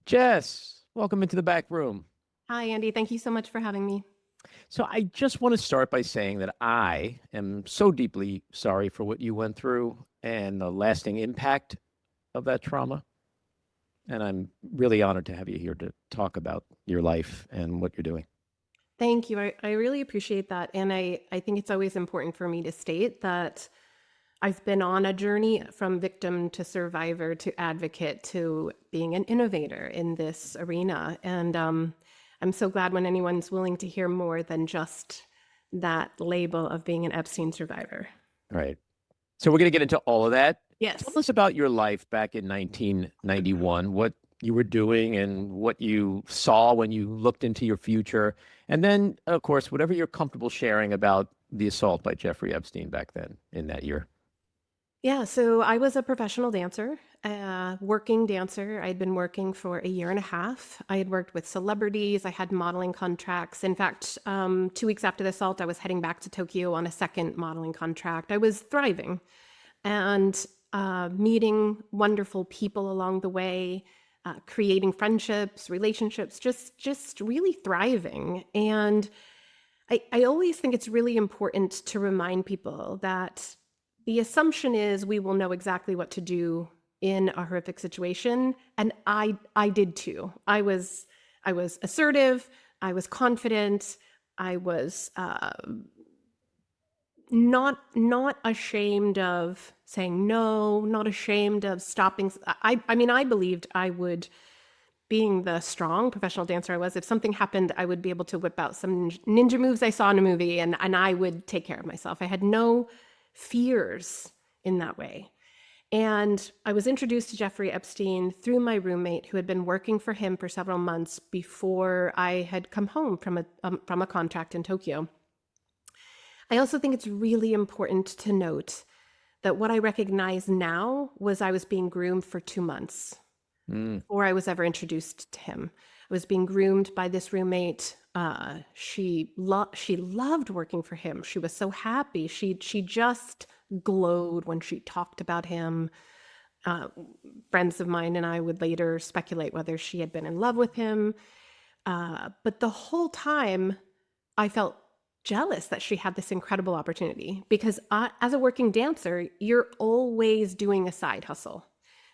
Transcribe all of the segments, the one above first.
Jess, welcome into the back room. Hi, Andy. Thank you so much for having me. So, I just want to start by saying that I am so deeply sorry for what you went through and the lasting impact of that trauma. And I'm really honored to have you here to talk about your life and what you're doing. Thank you. I really appreciate that. And I think it's always important for me to state that I've been on a journey from victim to survivor to advocate to being an innovator in this arena. And I'm so glad when anyone's willing to hear more than just that label of being an Epstein survivor. Right. So, we're going to get into all of that. Tell Yes. us about your life back in 1991, what you were doing and what you saw when you looked into your future. And then, of course, whatever you're comfortable sharing about the assault by Jeffrey Epstein back then in that year. Yeah, so I was a professional dancer, working dancer. I'd been working for a year and a half. I had worked with celebrities. I had modeling contracts. In fact, 2 weeks after the assault, I was heading back to Tokyo on a second modeling contract. I was thriving and meeting wonderful people along the way, creating friendships, relationships, just really thriving. And I always think it's really important to remind people that the assumption is we will know exactly what to do in a horrific situation. And I did too. I was assertive, I was confident, I was not ashamed of saying no, not ashamed of stopping. I mean, I believed I would, being the strong professional dancer I was, if something happened, I would be able to whip out some ninja moves I saw in a movie and I would take care of myself. I had no fears in that way. And I was introduced to Jeffrey Epstein through my roommate who had been working for him for several months before I had come home from a contract in Tokyo. I also think it's really important to note that what I recognize now was I was being groomed for 2 months Mm. before I was ever introduced to him. I was being groomed by this roommate. She loved working for him. She was so happy. She just glowed when she talked about him. Uh, Friends of mine and I would later speculate whether she had been in love with him. But the whole time, I felt jealous that she had this incredible opportunity because as a working dancer, you're always doing a side hustle.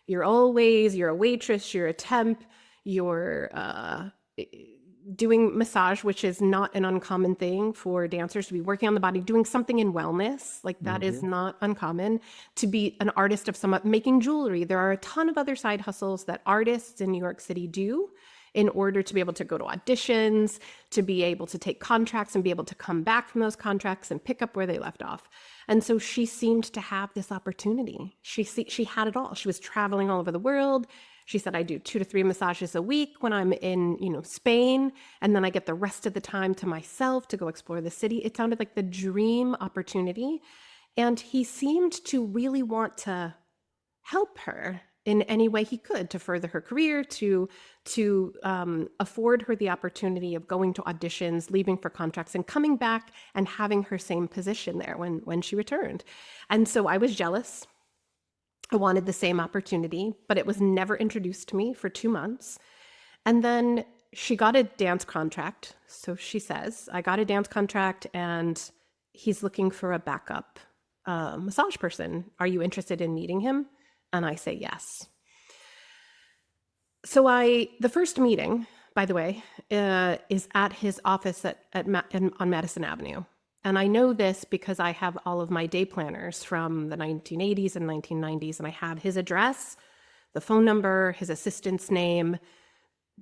You're a waitress, you're a temp, you're doing massage, which is not an uncommon thing for dancers to be working on the body, doing something in wellness. Like that is Hmm. not uncommon. To be an artist of some, making jewelry. There are a ton of other side hustles that artists in New York City do in order to be able to go to auditions, to be able to take contracts and be able to come back from those contracts and pick up where they left off. And so she seemed to have this opportunity. She had it all. She was traveling all over the world. She said, I do 2 to 3 massages a week when I'm in, Spain, and then I get the rest of the time to myself to go explore the city. It sounded like the dream opportunity. And he seemed to really want to help her in any way he could to further her career, to afford her the opportunity of going to auditions, leaving for contracts, and coming back and having her same position there when she returned. And so I was jealous. I wanted the same opportunity, but it was never introduced to me for 2 months. And then she got a dance contract. So she says, I got a dance contract and he's looking for a backup massage person. Are you interested in meeting him? And I say yes. So the first meeting, by the way, is at his office on Madison Avenue. And I know this because I have all of my day planners from the 1980s and 1990s, and I have his address, the phone number, his assistant's name,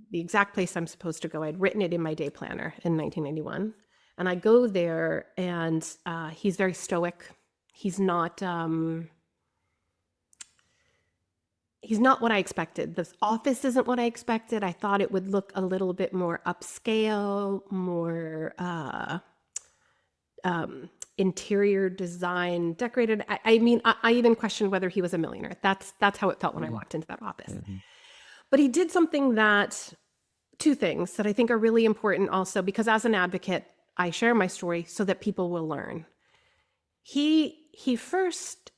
the exact place I'm supposed to go. I'd written it in my day planner in 1991. And I go there, and he's very stoic. He's not what I expected. The office isn't what I expected. I thought it would look a little bit more upscale, more interior design, decorated. I mean, I even questioned whether he was a millionaire. That's how it felt when I walked into that office. Hmm. But he did two things that I think are really important also, because as an advocate, I share my story so that people will learn. He first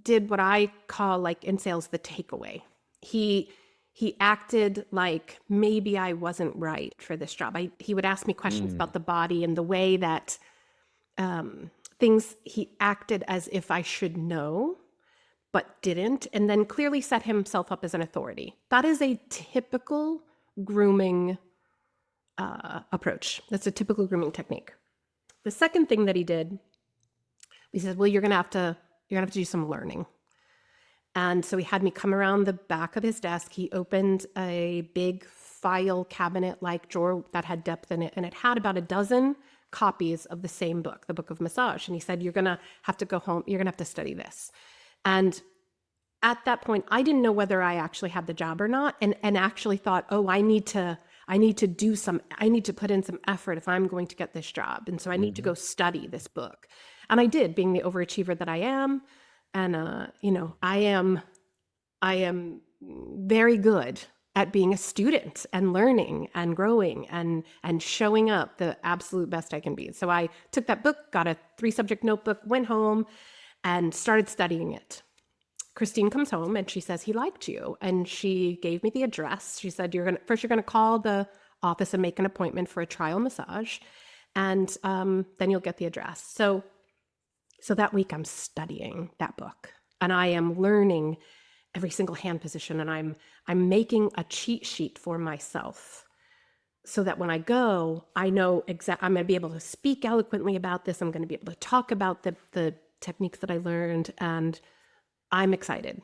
did what I call, like in sales, the takeaway. He he acted like maybe I wasn't right for this job. He would ask me questions about the body and the way that things, he acted as if I should know, but didn't, and then clearly set himself up as an authority. That is a typical grooming approach. That's a typical grooming technique. The second thing that he did, he said, well, you're gonna have to do some learning. And so he had me come around the back of his desk. He opened a big file cabinet-like drawer that had depth in it, and it had about a dozen copies of the same book, the Book of Massage. And he said, you're gonna have to go home, you're gonna have to study this. And at that point, I didn't know whether I actually had the job or not, and actually thought, oh, I need to put in some effort if I'm going to get this job. And so I need to go study this book. And I did, being the overachiever that I am. And, I am very good at being a student and learning and growing and showing up the absolute best I can be. So I took that book, got a 3-subject notebook, went home and started studying it. Christine comes home and she says, he liked you. And she gave me the address. She said, you're going to call the office and make an appointment for a trial massage. And then you'll get the address. So that week I'm studying that book and I am learning every single hand position, and I'm making a cheat sheet for myself so that when I go, I know I'm going to be able to speak eloquently about this. I'm going to be able to talk about the techniques that I learned, and I'm excited.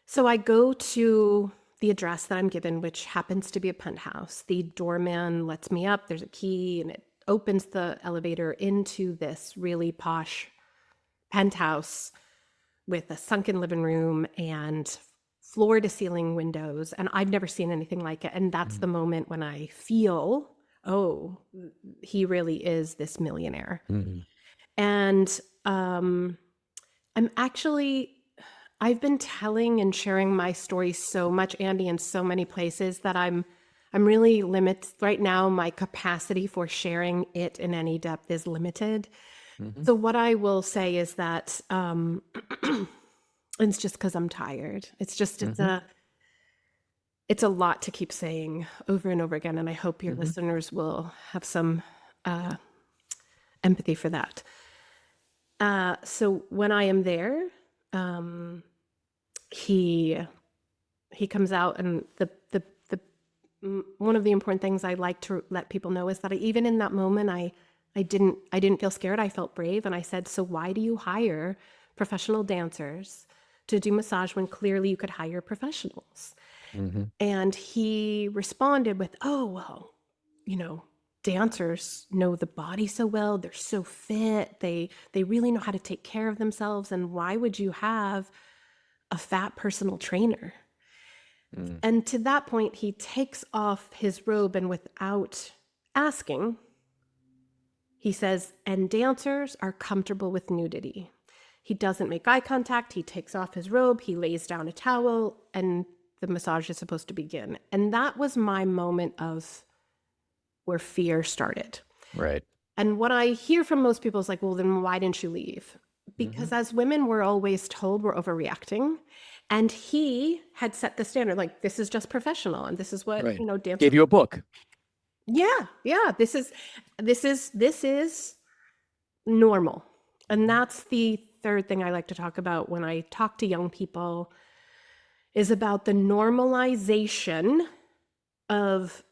So I go to the address that I'm given, which happens to be a penthouse. The doorman lets me up. There's a key, and it opens the elevator into this really posh penthouse with a sunken living room and floor to ceiling windows. And I've never seen anything like it. And that's the moment when I feel, oh, he really is this millionaire. And I've been telling and sharing my story so much, Andy, in so many places that I'm really limited right now. My capacity for sharing it in any depth is limited. So what I will say is that it's just because I'm tired. It's a lot to keep saying over and over again, and I hope your listeners will have some empathy for that. So when I am there, he comes out, and the one of the important things I like to let people know is that even in that moment, I didn't feel scared. I felt brave, and I said, so why do you hire professional dancers to do massage when clearly you could hire professionals? And he responded with, oh, well, dancers know the body so well. They're so fit. They really know how to take care of themselves. And why would you have a fat personal trainer? And to that point, he takes off his robe, and without asking, he says, and dancers are comfortable with nudity. He doesn't make eye contact. He takes off his robe. He lays down a towel, and the massage is supposed to begin. And that was my moment of where fear started. Right. And what I hear from most people is like, well, then why didn't you leave? Because as women, we're always told we're overreacting. And he had set the standard, like, this is just professional. And this is what, Right. dancers. Gave you a book. Yeah. This is normal. And that's the third thing I like to talk about when I talk to young people, is about the normalization of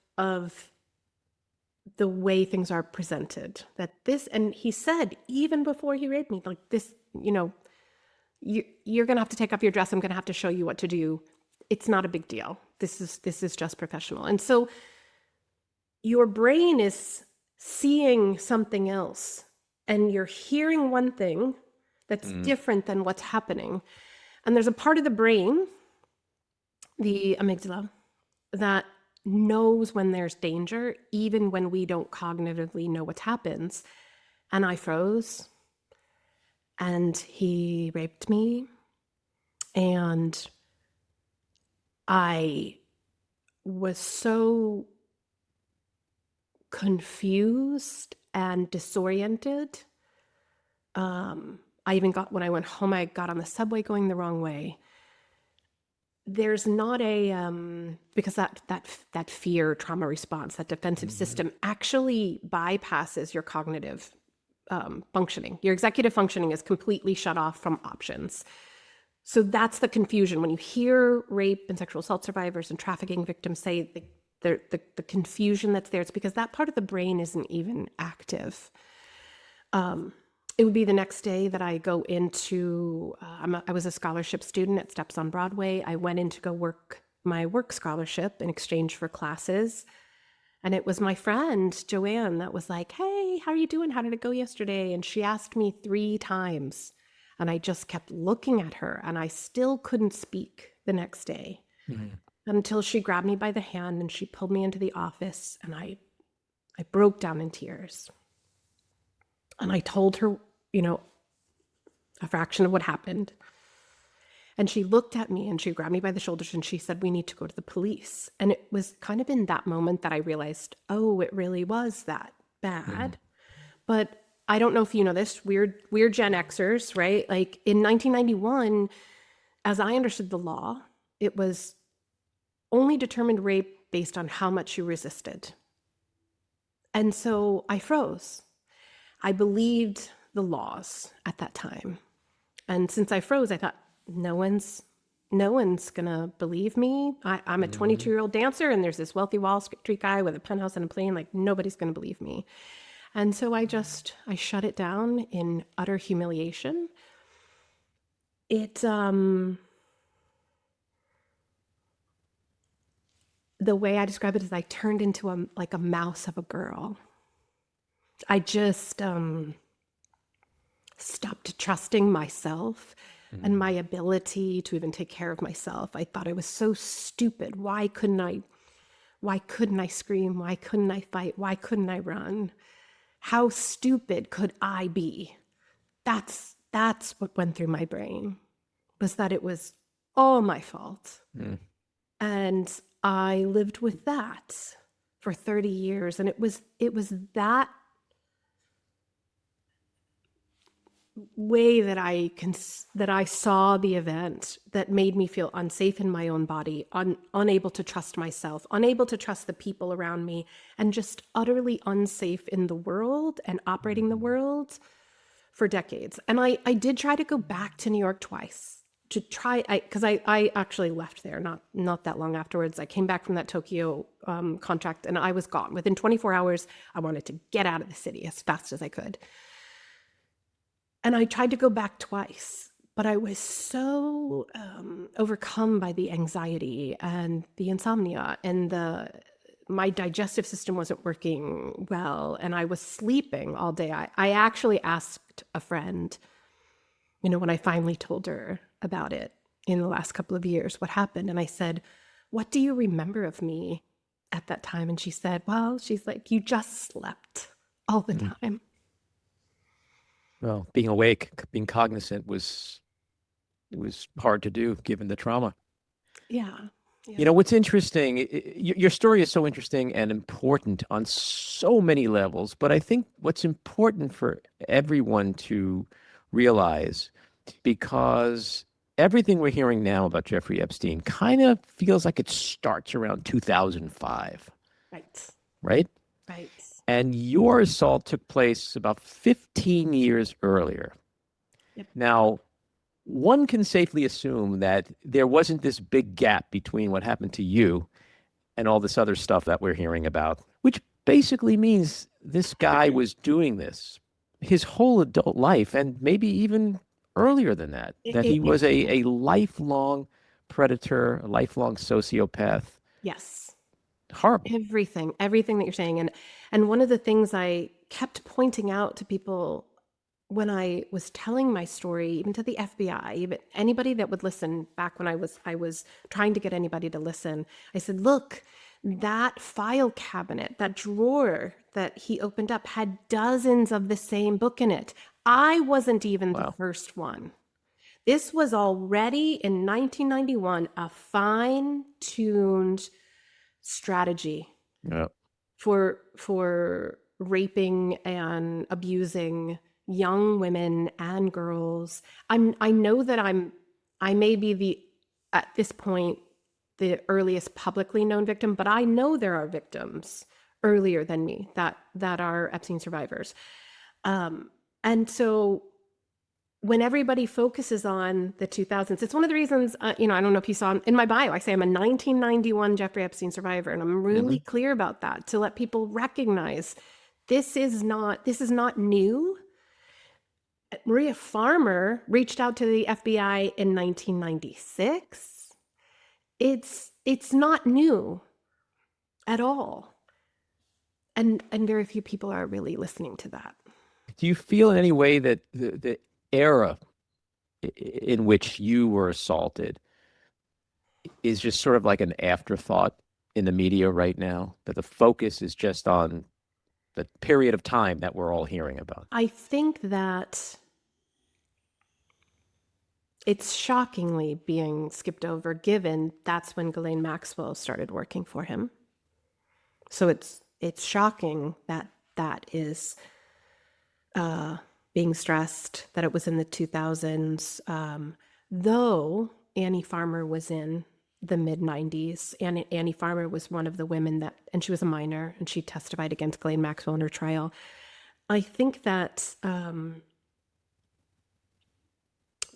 the way things are presented. That this, and he said, even before he raped me, like, this, you're going to have to take off your dress. I'm going to have to show you what to do. It's not a big deal. This is just professional. And so your brain is seeing something else, and you're hearing one thing that's different than what's happening. And there's a part of the brain, the amygdala, that knows when there's danger, even when we don't cognitively know what happens. And I froze, and he raped me, and I was so confused and disoriented. I even when I went home, I got on the subway going the wrong way. there's not a because that fear trauma response, that defensive system actually bypasses your cognitive functioning. Your executive functioning is completely shut off from options. So that's the confusion when you hear rape and sexual assault survivors and trafficking victims say the confusion that's there. It's because that part of the brain isn't even active. It would be the next day that I go into, I was a scholarship student at Steps on Broadway. I went in to go work my work scholarship in exchange for classes. And it was my friend, Joanne, that was like, hey, how are you doing? How did it go yesterday? And she asked me 3 times. And I just kept looking at her and I still couldn't speak the next day until she grabbed me by the hand and she pulled me into the office and I broke down in tears. And I told her, a fraction of what happened. And she looked at me and she grabbed me by the shoulders and she said, we need to go to the police. And it was kind of in that moment that I realized, oh, it really was that bad. But I don't know if you know this, we're Gen Xers, right? Like in 1991, as I understood the law, it was only determined rape based on how much you resisted. And so I froze. I believed the laws at that time. And since I froze, I thought, no one's gonna believe me. I'm a 22-year-old dancer and there's this wealthy Wall Street guy with a penthouse and a plane, like nobody's gonna believe me. And so I shut it down in utter humiliation. The way I describe it is I turned into a mouse of a girl. I just stopped trusting myself and my ability to even take care of myself. I thought I was so stupid. Why couldn't I scream? Why couldn't I fight? Why couldn't I run? How stupid could I be? That's what went through my brain, was that it was all my fault. And I lived with that for 30 years. And it was that way that I saw the event that made me feel unsafe in my own body, unable to trust myself, unable to trust the people around me, and just utterly unsafe in the world and operating the world for decades. And I did try to go back to New York twice to try, because I actually left there not that long afterwards. I came back from that Tokyo contract and I was gone. Within 24 hours, I wanted to get out of the city as fast as I could. And I tried to go back twice, but I was so overcome by the anxiety and the insomnia and my digestive system wasn't working well and I was sleeping all day. I actually asked a friend, when I finally told her about it in the last couple of years, what happened. And I said, what do you remember of me at that time? And she said, well, she's like, you just slept all the time. Well, being awake, being cognizant it was hard to do given the trauma. Yeah. What's interesting, your story is so interesting and important on so many levels, but I think what's important for everyone to realize, because everything we're hearing now about Jeffrey Epstein kind of feels like it starts around 2005. Right. Right? Right. And your assault took place about 15 years earlier. Yep. Now, one can safely assume that there wasn't this big gap between what happened to you and all this other stuff that we're hearing about, which basically means this guy was doing this his whole adult life and maybe even earlier than that, that he was a lifelong predator, a lifelong sociopath. Yes. Horrible. Everything that you're saying. And one of the things I kept pointing out to people when I was telling my story, even to the FBI, even anybody that would listen, back when I was trying to get anybody to listen, I said, look, that file cabinet, that drawer that he opened up had dozens of the same book in it. I wasn't even the first one. This was already in 1991, a fine-tuned strategy for raping and abusing young women and girls. I know that I may be at this point the earliest publicly known victim, but I know there are victims earlier than me that are Epstein survivors. And so when everybody focuses on the 2000s, it's one of the reasons, I don't know if you saw in my bio, I say I'm a 1991 Jeffrey Epstein survivor, and I'm really clear about that to let people recognize this is not new. Maria Farmer reached out to the FBI in 1996. It's not new at all. And very few people are really listening to that. Do you feel in any way that the era in which you were assaulted is just sort of like an afterthought in the media right now, that the focus is just on the period of time that we're all hearing about? I think that it's shockingly being skipped over, given that's when Ghislaine Maxwell started working for him. So it's shocking that that is being stressed, that it was in the 2000s, though Annie Farmer was in the mid-90s. And Annie Farmer was one of the women that, and she was a minor, and she testified against Ghislaine Maxwell in her trial. I think that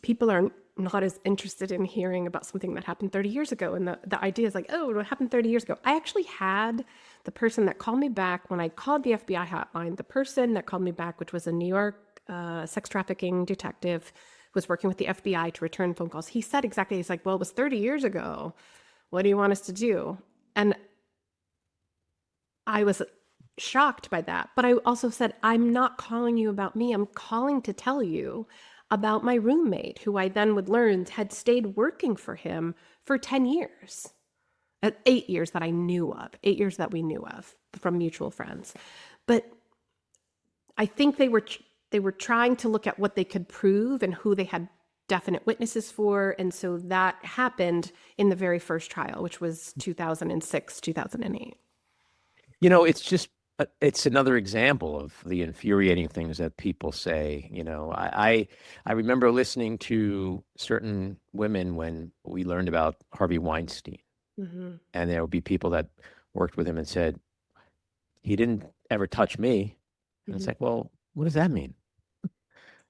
people are not as interested in hearing about something that happened 30 years ago. And the idea is like, oh, what happened 30 years ago? I actually had the person that called me back when I called the FBI hotline, the person that called me back, which was a New York sex trafficking detective, was working with the FBI to return phone calls. He said exactly, he's like, well, it was 30 years ago. What do you want us to do? And I was shocked by that. But I also said, I'm not calling you about me. I'm calling to tell you about my roommate, who I then would learn had stayed working for him for 10 years. 8 years that I knew of, 8 years that we knew of from mutual friends. But I think they were trying to look at what they could prove and who they had definite witnesses for. And so that happened in the very first trial, which was 2006, 2008. It's another example of the infuriating things that people say. I remember listening to certain women when we learned about Harvey Weinstein. Mm-hmm. And there would be people that worked with him and said, he didn't ever touch me. And it's like, well, what does that mean?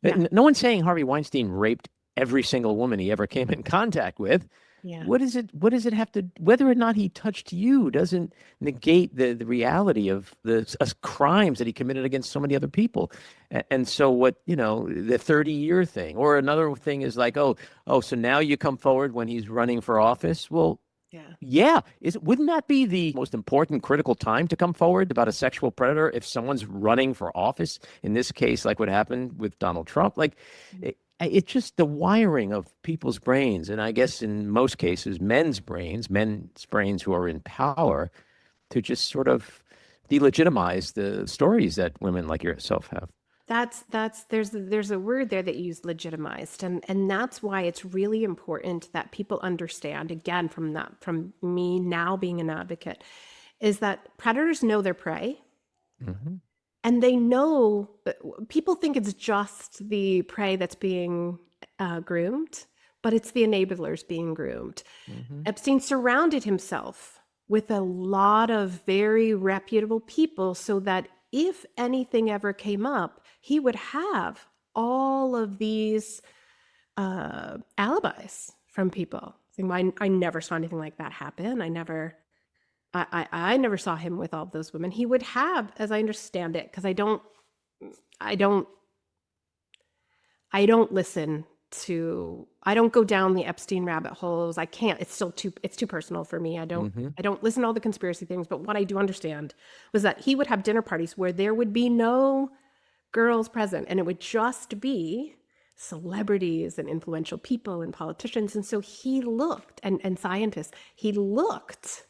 Yeah. No one's saying Harvey Weinstein raped every single woman he ever came in contact with. Yeah. What does it have to, whether or not he touched you doesn't negate the reality of the crimes that he committed against so many other people. And so the 30-year thing, or another thing is like, oh, so now you come forward when he's running for office. Well, yeah. Wouldn't that be the most important critical time to come forward about a sexual predator if someone's running for office? In this case, like what happened with Donald Trump, it's just the wiring of people's brains. And I guess in most cases, men's brains who are in power, to just sort of delegitimize the stories that women like yourself have. There's a word there that you use, legitimized, and that's why it's really important that people understand, again, from me now being an advocate, is that predators know their prey. Mm-hmm. And they know, people think it's just the prey that's being groomed, but it's the enablers being groomed. Mm-hmm. Epstein surrounded himself with a lot of very reputable people so that if anything ever came up, he would have all of these alibis from people. I never saw anything like that happen. I never saw him with all of those women. He would have, as I understand it, because I don't go down the Epstein rabbit holes. I can't. It's too personal for me. I don't listen to all the conspiracy things. But what I do understand was that he would have dinner parties where there would be no girls present, and it would just be celebrities and influential people and politicians. And so he looked, and scientists, he looked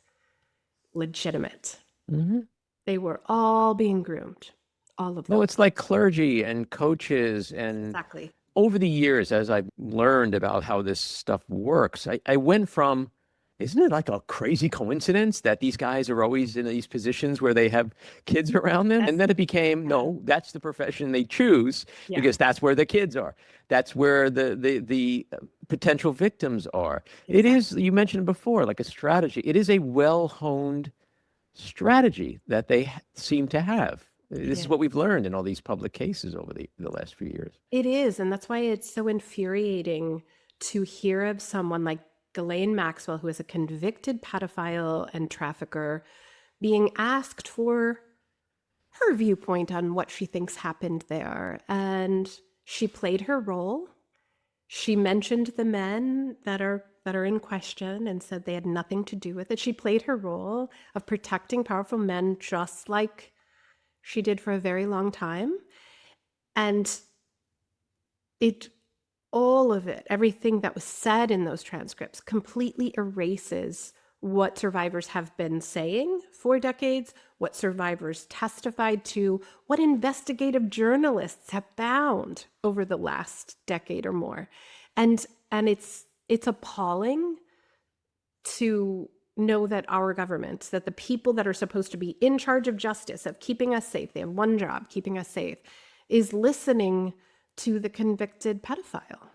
legitimate. Mm-hmm. They were all being groomed, all of them. No, it's like clergy and coaches. And exactly. Over the years, as I've learned about how this stuff works, I went from isn't it like a crazy coincidence that these guys are always in these positions where they have kids around them? And then it became, no, that's the profession they choose Yeah. because that's where the kids are. That's where the potential victims are. It is, you mentioned before, like a strategy. It is a well-honed strategy that they seem to have. It This is is. what we've learned in all these public cases over the last few years. It is. And that's why it's so infuriating to hear of someone like Ghislaine Maxwell, who is a convicted pedophile and trafficker, being asked for her viewpoint on what she thinks happened there. And she played her role. She mentioned the men that are in question and said they had nothing to do with it. She played her role of protecting powerful men just like she did for a very long time. And it all of it, everything that was said in those transcripts completely erases what survivors have been saying for decades, what survivors testified to, what investigative journalists have found over the last decade or more. And it's appalling to know that our government, that the people that are supposed to be in charge of justice, of keeping us safe, they have one job, keeping us safe, is listening to the convicted pedophile.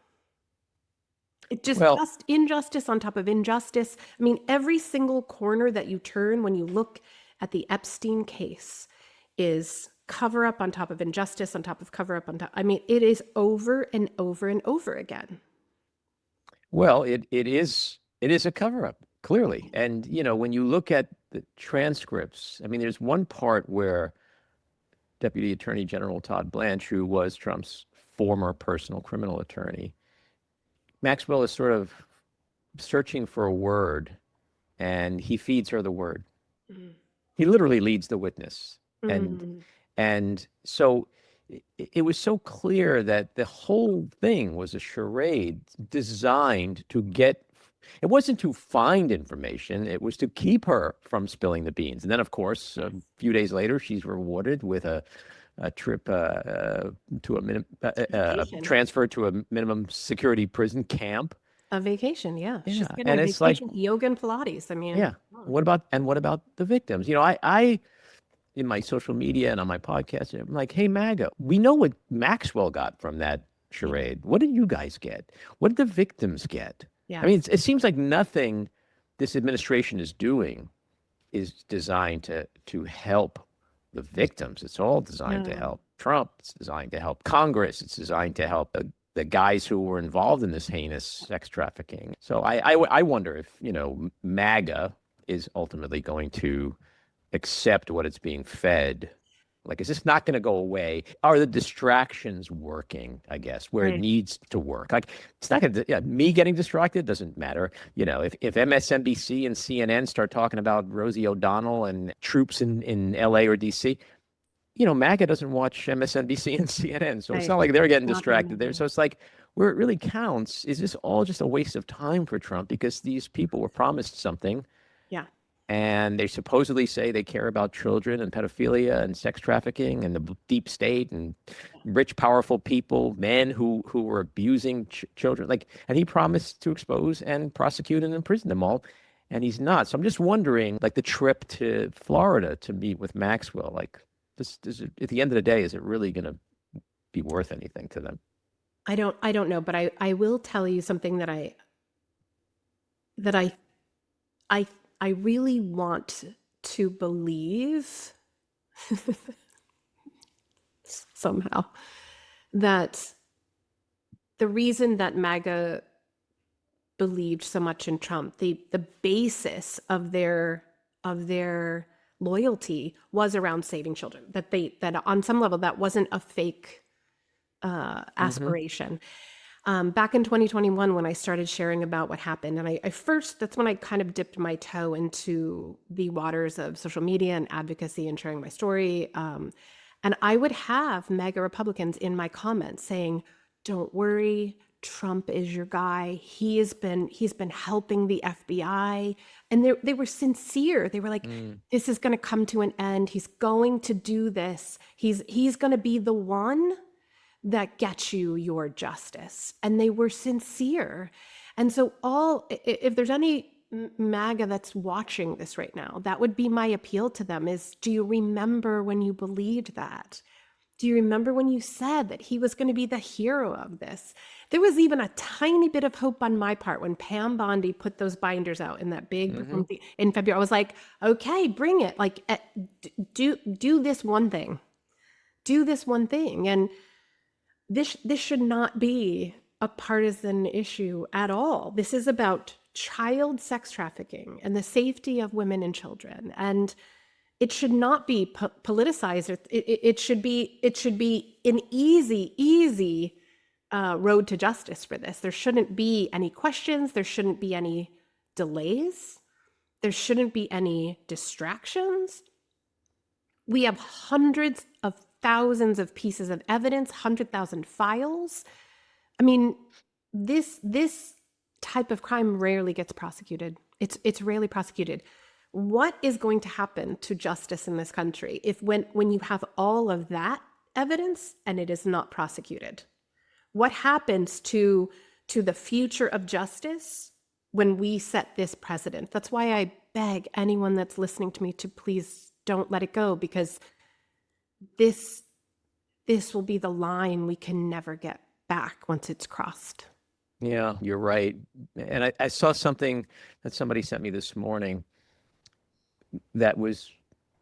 It just injustice on top of injustice. I mean, every single corner that you turn when you look at the Epstein case is cover up on top of injustice on top of cover up on top. I mean, it is over and over and over again. Well, it is a cover up, clearly. And when you look at the transcripts, I mean, there's one part where Deputy Attorney General Todd Blanche, who was Trump's former personal criminal attorney, Maxwell is sort of searching for a word, and he feeds her the word. Mm. He literally leads the witness. And so it was so clear that the whole thing was a charade designed to it wasn't to find information, it was to keep her from spilling the beans. And then, of course, a few days later, she's rewarded with a trip to a transfer to a minimum security prison camp. A vacation, yeah. She's getting and a it's vacation, like yoga and Pilates. I mean, yeah. What about the victims? I in my social media and on my podcast, I'm like, hey, MAGA, we know what Maxwell got from that charade. What did you guys get? What did the victims get? Yeah. I mean, it seems like nothing this administration is doing is designed to help the victims. It's all designed to help Trump. It's designed to help Congress. It's designed to help the guys who were involved in this heinous sex trafficking. So I wonder if, MAGA is ultimately going to accept what it's being fed. Like, is this not going to go away? Are the distractions working, I guess, where it needs to work? Like, it's not going to, me getting distracted doesn't matter. If MSNBC and CNN start talking about Rosie O'Donnell and troops in LA or DC, MAGA doesn't watch MSNBC and CNN. So it's not like they're getting distracted there. So it's like, where it really counts, is this all just a waste of time for Trump because these people were promised something? Yeah. And they supposedly say they care about children and pedophilia and sex trafficking and the deep state and rich, powerful people, men who were abusing children. And he promised to expose and prosecute and imprison them all, and he's not. So I'm just wondering, like, the trip to Florida to meet with Maxwell, like, at the end of the day, is it really going to be worth anything to them? I don't know, but I will tell you something that I really want to believe somehow that the reason that MAGA believed so much in Trump, the basis of their loyalty was around saving children, that on some level that wasn't a fake aspiration. Back in 2021, when I started sharing about what happened, and that's when I kind of dipped my toe into the waters of social media and advocacy and sharing my story. And I would have MAGA Republicans in my comments saying, don't worry, Trump is your guy. He's been helping the FBI. And they were sincere. They were like, this is going to come to an end. He's going to do this. He's going to be the one that gets you your justice. And they were sincere. And so if there's any MAGA that's watching this right now, that would be my appeal to them is, do you remember when you believed that? Do you remember when you said that he was going to be the hero of this? There was even a tiny bit of hope on my part when Pam Bondi put those binders out in that big in February. I was like, okay, bring it. Like, do this one thing. Do this one thing. And this should not be a partisan issue at all. This is about child sex trafficking and the safety of women and children. And it should not be politicized. It should be an easy road to justice for this. There shouldn't be any questions. There shouldn't be any delays. There shouldn't be any distractions. We have hundreds of thousands of pieces of evidence, 100,000 files. I mean, this type of crime rarely gets prosecuted. It's rarely prosecuted. What is going to happen to justice in this country if when you have all of that evidence and it is not prosecuted? What happens to the future of justice when we set this precedent? That's why I beg anyone that's listening to me to please don't let it go, because this will be the line we can never get back once it's crossed. Yeah, you're right. And I saw something that somebody sent me this morning that was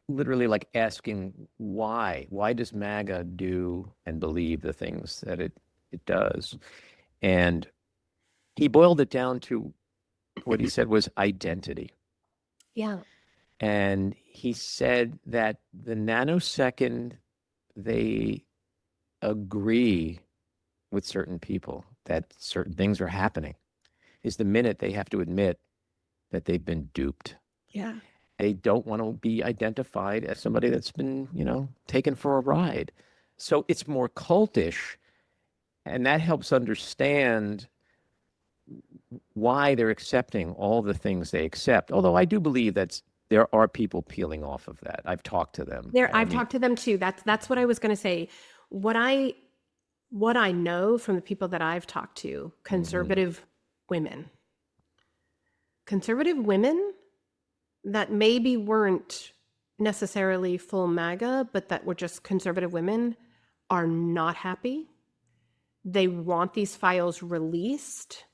literally like asking why does MAGA do and believe the things that it does? And he boiled it down to what he said was identity. Yeah. And he said that the nanosecond they agree with certain people that certain things are happening is the minute they have to admit that they've been duped. Yeah. They don't want to be identified as somebody that's been, taken for a ride. So it's more cultish, and that helps understand why they're accepting all the things they accept. Although I do believe that there are people peeling off of that. I've talked to them. I've talked to them too. That's what I was going to say. What I know from the people that I've talked to, conservative women that maybe weren't necessarily full MAGA, but that were just conservative women, are not happy. They want these files released.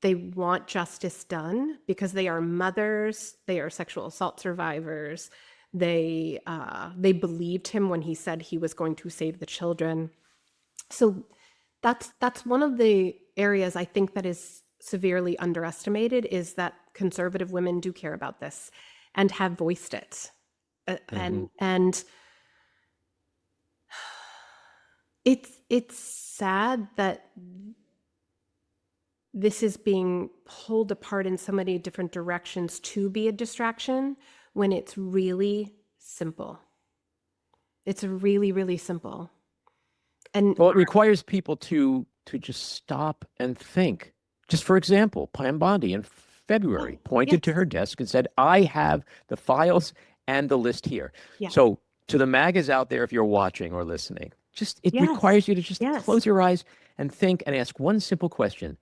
They want justice done because they are mothers. They are sexual assault survivors. They believed him when he said he was going to save the children. So that's one of the areas I think that is severely underestimated, is that conservative women do care about this and have voiced it. And it's sad that this is being pulled apart in so many different directions to be a distraction when it's really simple. It's really, really simple. And well, it requires people to just stop and think. Just for example, Pam Bondi in February pointed to her desk and said, I have the files and the list here. Yeah. So to the MAGAs out there, if you're watching or listening, it requires you to just close your eyes and think and ask one simple question.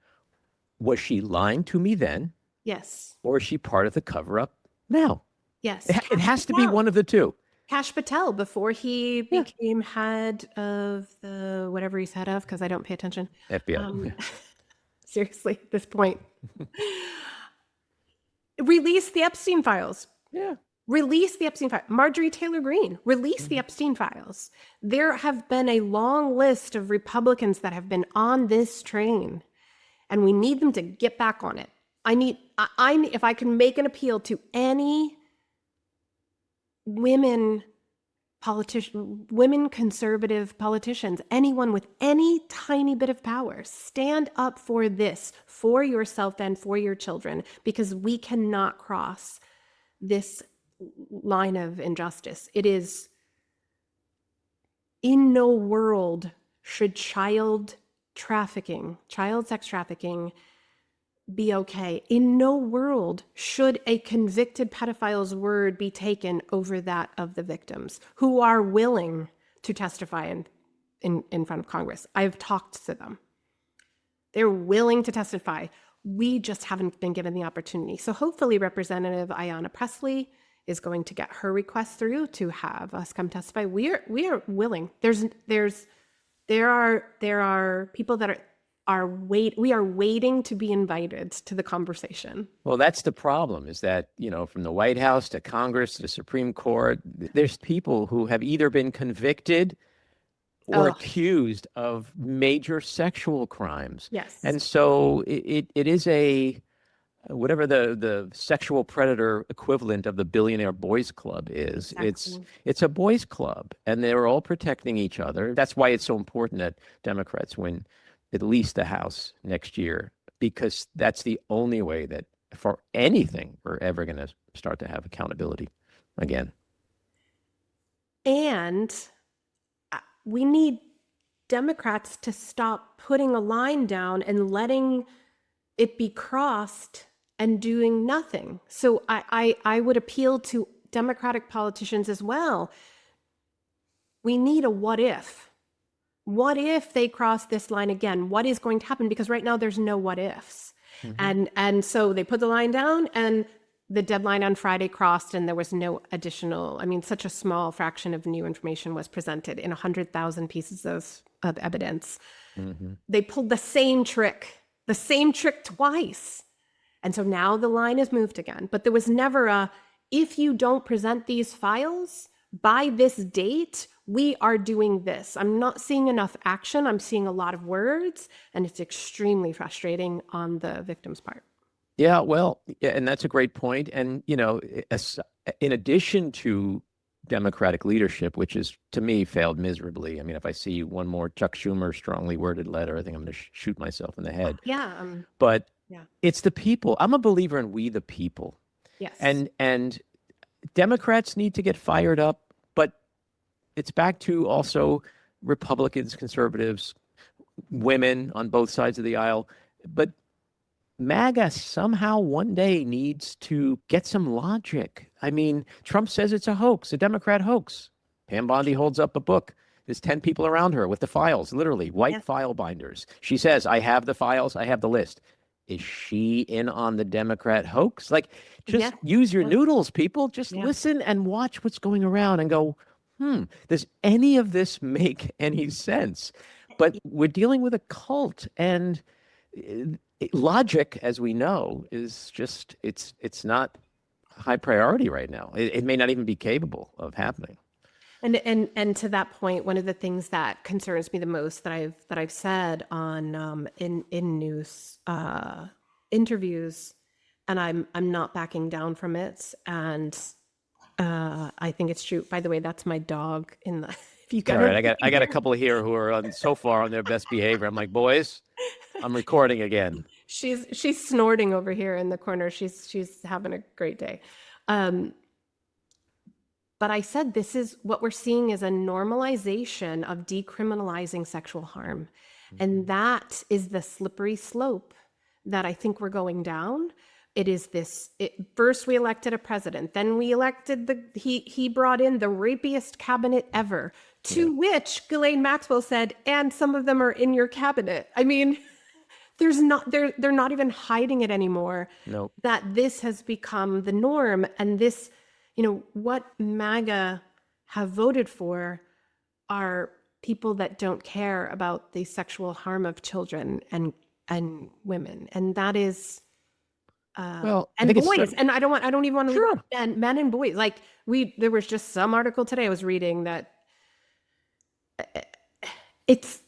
Was she lying to me then? Yes. Or is she part of the cover-up now? Yes. It has to be one of the two. Kash Patel, before he became head of the whatever he's head of, because I don't pay attention. FBI. Seriously, at this point. Release the Epstein files. Yeah. Release the Epstein files. Marjorie Taylor Greene, release the Epstein files. There have been a long list of Republicans that have been on this train, and we need them to get back on it. If I can make an appeal to any women conservative politicians, anyone with any tiny bit of power, stand up for this, for yourself and for your children, because we cannot cross this line of injustice. It is, in no world should child sex trafficking be okay. In no world should a convicted pedophile's word be taken over that of the victims who are willing to testify in front of Congress. I've talked to them. They're willing to testify. we just haven't been given the opportunity. So hopefully Representative Ayanna Pressley is going to get her request through to have us come testify. We are willing. There are people that we are waiting to be invited to the conversation. Well, that's the problem, is that, from the White House to Congress to the Supreme Court, there's people who have either been convicted or Oh, accused of major sexual crimes. yes. And so it is whatever the sexual predator equivalent of the billionaire boys club is. Exactly. It's a boys club, and they're all protecting each other. That's why it's so important that Democrats win at least the House next year, because that's the only way that for anything we're ever going to start to have accountability again. And we need Democrats to stop putting a line down and letting it be crossed and doing nothing. So I would appeal to Democratic politicians as well. We need a what if. What if they cross this line again? What is going to happen? Because right now there's no what ifs. And so they put the line down, and the deadline on Friday crossed, and there was no additional, such a small fraction of new information was presented in 100,000 pieces of evidence. They pulled the same trick twice. And so now the line is moved again. But there was never if you don't present these files by this date, we are doing this. I'm not seeing enough action. I'm seeing a lot of words, and it's extremely frustrating on the victim's part. Yeah, well, and that's a great point. And, in addition to Democratic leadership, which is, to me, failed miserably. If I see one more Chuck Schumer strongly worded letter, I think I'm going to shoot myself in the head. Yeah. But yeah. It's the people. I'm a believer in we the people. Yes. And Democrats need to get fired up, but it's back to also Republicans, conservatives, women on both sides of the aisle. But MAGA somehow one day needs to get some logic. Trump says it's a hoax, a Democrat hoax. Pam Bondi holds up a book. There's 10 people around her with the files, literally white file binders. She says, I have the files, I have the list. Is she in on the Democrat hoax? Just use your noodles, people. Just listen and watch what's going around and go, does any of this make any sense? But we're dealing with a cult, and logic, as we know, is just, it's not high priority right now. It may not even be capable of happening. And to that point, one of the things that concerns me the most that I've said on in news interviews, and I'm not backing down from it, and I think it's true. By the way, that's my dog in the. If you All right, I got a couple here who are so far on their best behavior. I'm like, boys, I'm recording again. She's snorting over here in the corner. She's having a great day. But I said, this is what we're seeing is a normalization of decriminalizing sexual harm. And that is the slippery slope that I think we're going down. It is first we elected a president, then we elected he brought in the rapiest cabinet ever, to which Ghislaine Maxwell said, and some of them are in your cabinet. They're not even hiding it anymore. Nope. That this has become the norm, and this, what MAGA have voted for are people that don't care about the sexual harm of children and women, and that is and boys. And I don't even want to leave out men and boys. There was just some article today I was reading that it's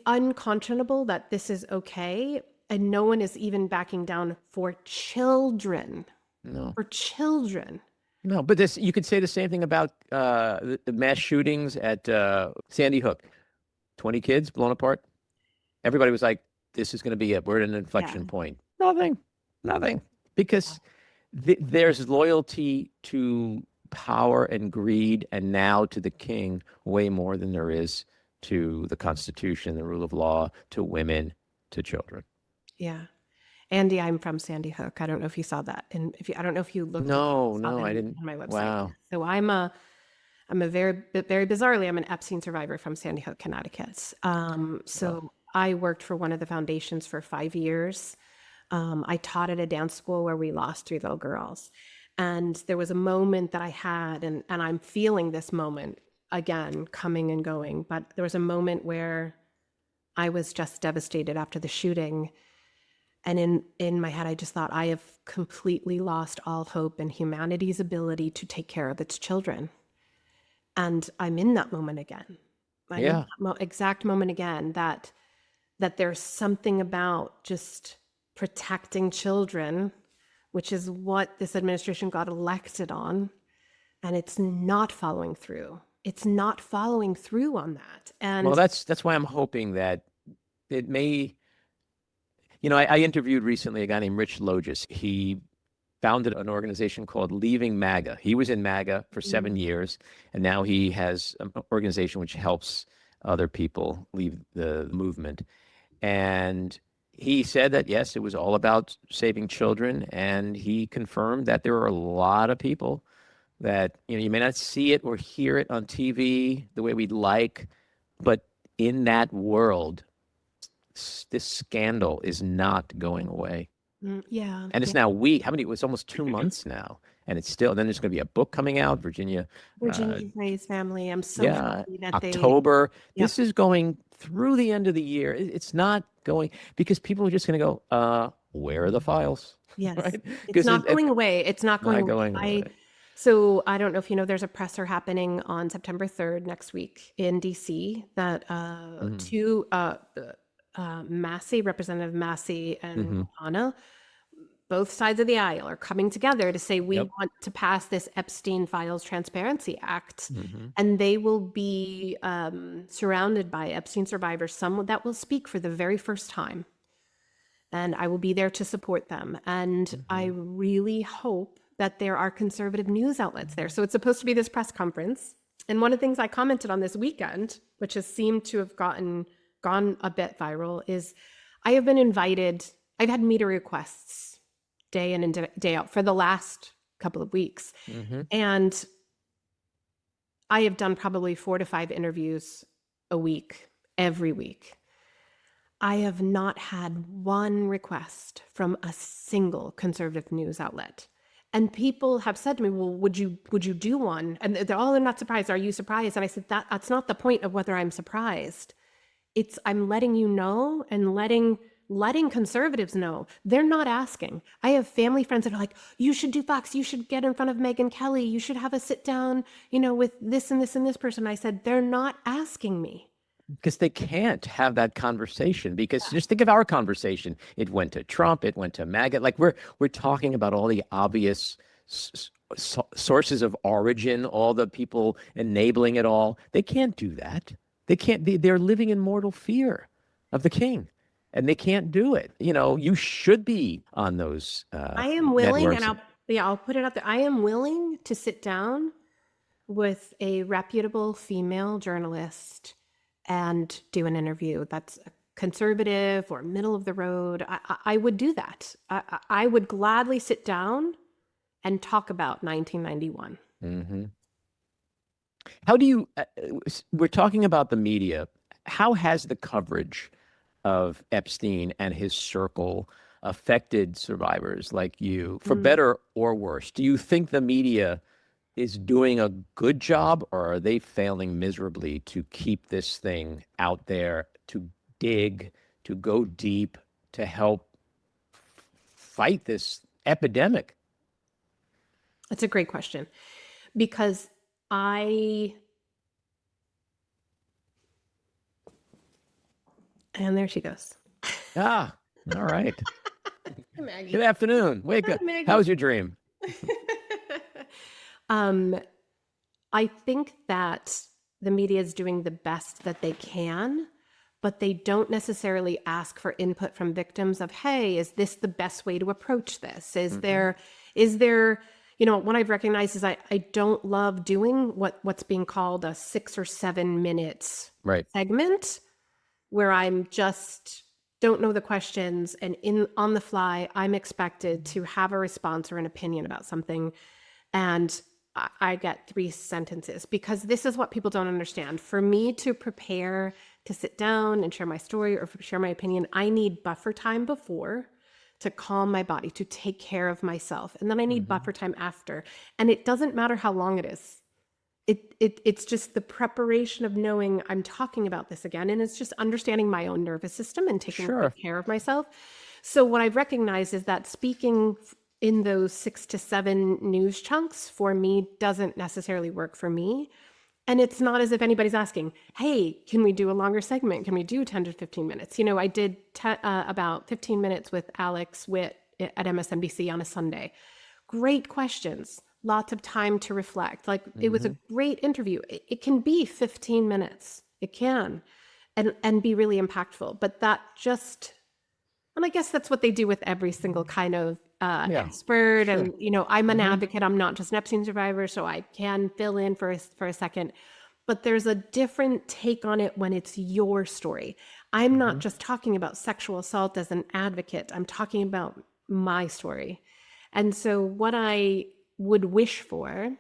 unconscionable that this is okay, and no one is even backing down for children. No. For children. No, but you could say the same thing about the mass shootings at Sandy Hook. 20 kids blown apart. Everybody was like, this is going to be it. We're at an inflection point. Nothing. Because there's loyalty to power and greed, and now to the king, way more than there is to the Constitution, the rule of law, to women, to children. Yeah. Andy, I'm from Sandy Hook. I don't know if you saw that. And I don't know if you looked No, I didn't. On my website. Wow. So I'm a very, very bizarrely, I'm an Epstein survivor from Sandy Hook, Connecticut. I worked for one of the foundations for 5 years. I taught at a dance school where we lost 3 little girls. And there was a moment that I had, and I'm feeling this moment again, coming and going. But there was a moment where I was just devastated after the shooting. And in my head, I just thought, I have completely lost all hope in humanity's ability to take care of its children. And I'm in that moment again. I'm in Yeah. that exact moment again, that there's something about just protecting children, which is what this administration got elected on, and it's not following through. It's not following through on that. Well, And that's why I'm hoping that it may. I interviewed recently a guy named Rich Logis. He founded an organization called Leaving MAGA. He was in MAGA for 7 years, and now he has an organization which helps other people leave the movement. And he said that, yes, it was all about saving children. And he confirmed that there are a lot of people that, you may not see it or hear it on TV the way we'd like, but in that world, this scandal is not going away. yeah, And it's now it was almost 2 months now. And it's still, then there's going to be a book coming out, Virginia. Virginia Ray's family. I'm so Yeah, happy that October. Yep. This is going through the end of the year. It's not going, because people are just going to go, where are the files? Yes, Right? it's Because not going away. It's not going away. So I don't know if you know, there's a presser happening on September 3rd next week in DC that two Massey, Representative Massey and Anna, both sides of the aisle, are coming together to say we want to pass this Epstein Files Transparency Act, and they will be surrounded by Epstein survivors, some that will speak for the very first time. And I will be there to support them. And I really hope that there are conservative news outlets there. So it's supposed to be this press conference. And one of the things I commented on this weekend, which has seemed to have gone a bit viral, is I have been invited, I've had media requests day in and day out for the last couple of weeks. And I have done probably 4 to 5 interviews a week, every week. I have not had one request from a single conservative news outlet. And people have said to me, well, would you do one? And they're not surprised. Are you surprised? And I said, that's not the point of whether I'm surprised. It's I'm letting you know, and letting conservatives know. They're not asking. I have family friends that are like, you should do Fox. You should get in front of Megyn Kelly. You should have a sit down, with this and this and this person. I said, they're not asking me. Because they can't have that conversation. Because just think of our conversation. It went to Trump. It went to MAGA. Like we're talking about all the obvious sources of origin, all the people enabling it all. They can't do that. They can't. They're living in mortal fear of the king, and they can't do it. You should be on those. I am willing, networks. and I'll put it out there. I am willing to sit down with a reputable female journalist and do an interview that's conservative or middle of the road. I would do that. I would gladly sit down and talk about 1991. How do you, we're talking about the media. How has the coverage of Epstein and his circle affected survivors like you, for better or worse? Do you think the media is doing a good job, or are they failing miserably to keep this thing out there, to dig, to go deep, to help fight this epidemic? That's a great question, because and there she goes. All right. Hi, Maggie. Good afternoon. Wake up. Maggie. How was your dream? I think that the media is doing the best that they can, but they don't necessarily ask for input from victims of, hey, is this the best way to approach this? Is there, what I've recognized is I don't love doing what's being called a 6 or 7 minutes segment, where I'm just don't know the questions, and on the fly, I'm expected to have a response or an opinion about something. And I get 3 sentences, because this is what people don't understand. For me to prepare to sit down and share my story or share my opinion, I need buffer time before to calm my body, to take care of myself. And then I need buffer time after. And it doesn't matter how long it is. It's just the preparation of knowing I'm talking about this again. And it's just understanding my own nervous system and taking Sure. good care of myself. So what I've recognized is that speaking in those 6 to 7 news chunks for me doesn't necessarily work for me. And it's not as if anybody's asking, hey, can we do a longer segment? Can we do 10 to 15 minutes? You know, I did about 15 minutes with Alex Witt at MSNBC on a Sunday. Great questions, lots of time to reflect. Like, it was a great interview. It can be 15 minutes. It can, and be really impactful. But that just, and I guess that's what they do with every single kind of Yeah. expert. Sure. And, you know, I'm an advocate. I'm not just an Epstein survivor, so I can fill in for a second. But there's a different take on it when it's your story. I'm not just talking about sexual assault as an advocate. I'm talking about my story. And so what I would wish for,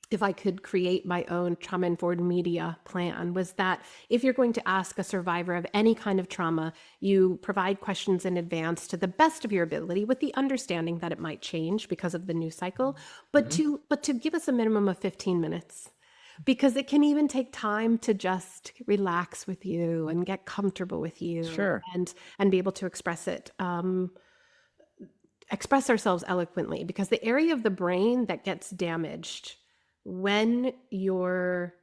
if I could create my own trauma-informed media plan, was that if you're going to ask a survivor of any kind of trauma, you provide questions in advance to the best of your ability, with the understanding that it might change because of the news cycle, but to give us a minimum of 15 minutes. Because it can even take time to just relax with you and get comfortable with you, Sure. and be able to express ourselves eloquently, because the area of the brain that gets damaged when your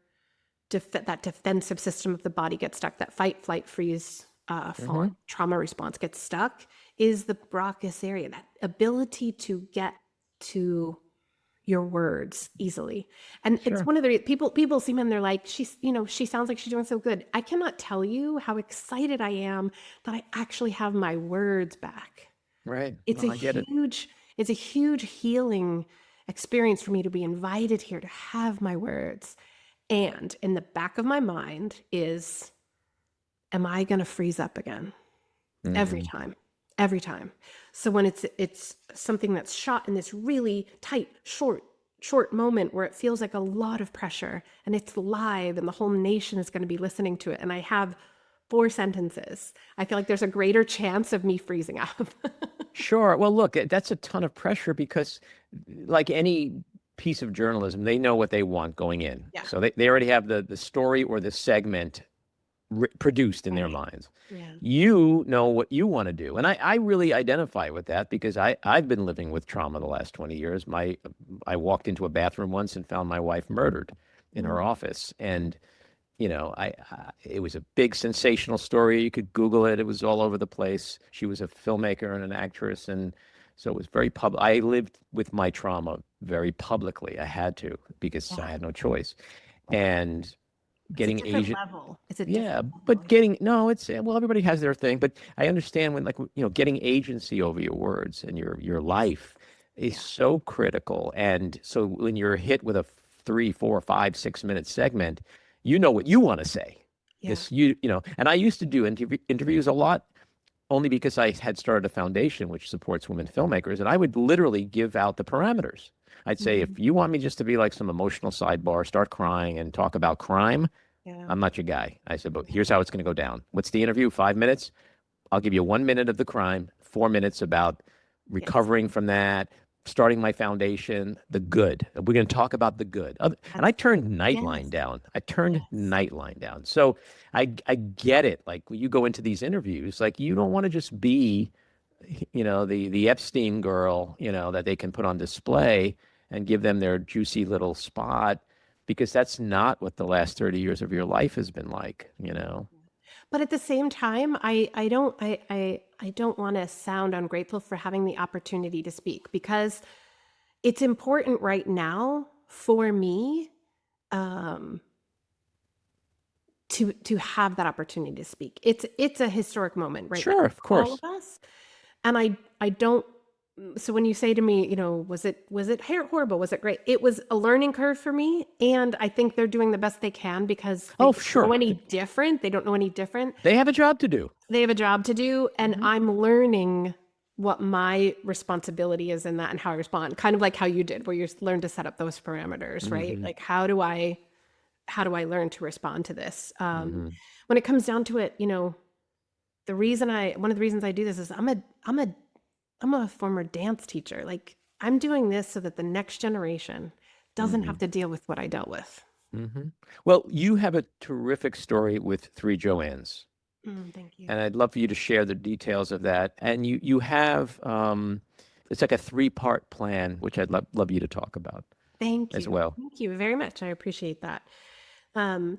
that defensive system of the body gets stuck, that fight, flight, freeze, fawn, trauma response gets stuck, is the Broca's area, that ability to get to your words easily. And it's Sure. one of the people see me and they're like, she's, you know, she sounds like she's doing so good. I cannot tell you how excited I am that I actually have my words back. Right. It's Well, a I get it. huge, it's a huge healing experience for me to be invited here to have my words. And in the back of my mind is, am I going to freeze up again? Every time, every time. So when it's something that's shot in this really tight, short moment where it feels like a lot of pressure, and it's live and the whole nation is going to be listening to it, and I have 4 sentences, I feel like there's a greater chance of me freezing up. Sure. Well, look, that's a ton of pressure because, like any piece of journalism, they know what they want going in. Yeah. So they already have the story or the segment produced in their Right. minds. Yeah. You know what you want to do. And I really identify with that because I've been living with trauma the last 20 years. I walked into a bathroom once and found my wife murdered in her office. And you know, it was a big sensational story. You could Google it. It was all over the place. She was a filmmaker and an actress, and so it was very public. I lived with my trauma very publicly. I had to because I Yeah. had no choice. And It's a getting different Asian, level. It's a yeah, different but level. getting no, it's well, everybody has their thing. But I understand when, like, you know, getting agency over your words and your life is Yeah. so critical. And so when you're hit with a 3, 4, 5, 6 minute segment, you know what you want to say. Yeah. Because you know, and I used to do interviews a lot only because I had started a foundation which supports women filmmakers, and I would literally give out the parameters. I'd say, Mhm. if you want me just to be like some emotional sidebar, start crying and talk about crime, Yeah. I'm not your guy. I said, but here's how it's going to go down. What's the interview? 5 minutes. I'll give you 1 minute of the crime, 4 minutes about Yes. recovering from that, starting my foundation, the good. We're going to talk about the good. And I That's turned yes. Nightline down. I turned Yes. Nightline down. So I get it. Like, when you go into these interviews, like, you don't want to just be, you know, the Epstein girl, you know, that they can put on display and give them their juicy little spot, because that's not what the last 30 years of your life has been like, you know. But at the same time, I don't want to sound ungrateful for having the opportunity to speak, because it's important right now for me, um, to have that opportunity to speak. It's a historic moment right now Sure, of for all of course. us, and I don't. So when you say to me, you know, was it horrible? Was it great? It was a learning curve for me, and I think they're doing the best they can, because they Oh, don't know sure. any different. They don't know any different. They have a job to do. They have a job to do, and I'm learning what my responsibility is in that and how I respond, kind of like how you did, where you learn to set up those parameters, right? Mm-hmm. Like how do I learn to respond to this? Mm-hmm. When it comes down to it, one of the reasons I do this is I'm a former dance teacher. Like, I'm doing this so that the next generation doesn't Mm-hmm. have to deal with what I dealt with. Mm-hmm. Well, you have a terrific story with three Joannes, Thank you. and I'd love for you to share the details of that. And you have it's like a three-part plan, which I'd love you to talk about Thank as you. well. Thank you very much. I appreciate that.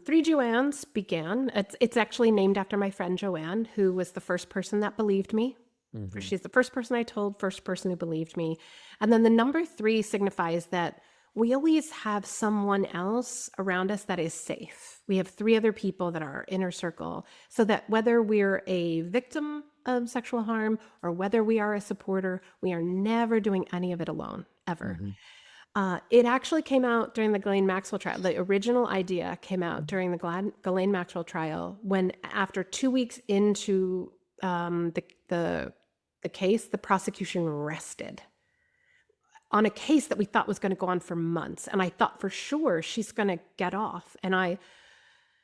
Three Joannes began. It's actually named after my friend Joanne, who was the first person that believed me. Mm-hmm. She's the first person I told, first person who believed me. And then the number three signifies that we always have someone else around us that is safe. We have three other people that are our inner circle, so that whether we're a victim of sexual harm or whether we are a supporter, we are never doing any of it alone, ever. Mm-hmm. It actually came out during the Ghislaine Maxwell trial. The original idea came out during the Ghislaine Maxwell trial when, after 2 weeks into the case, the prosecution rested on a case that we thought was going to go on for months. And I thought for sure she's going to get off. And I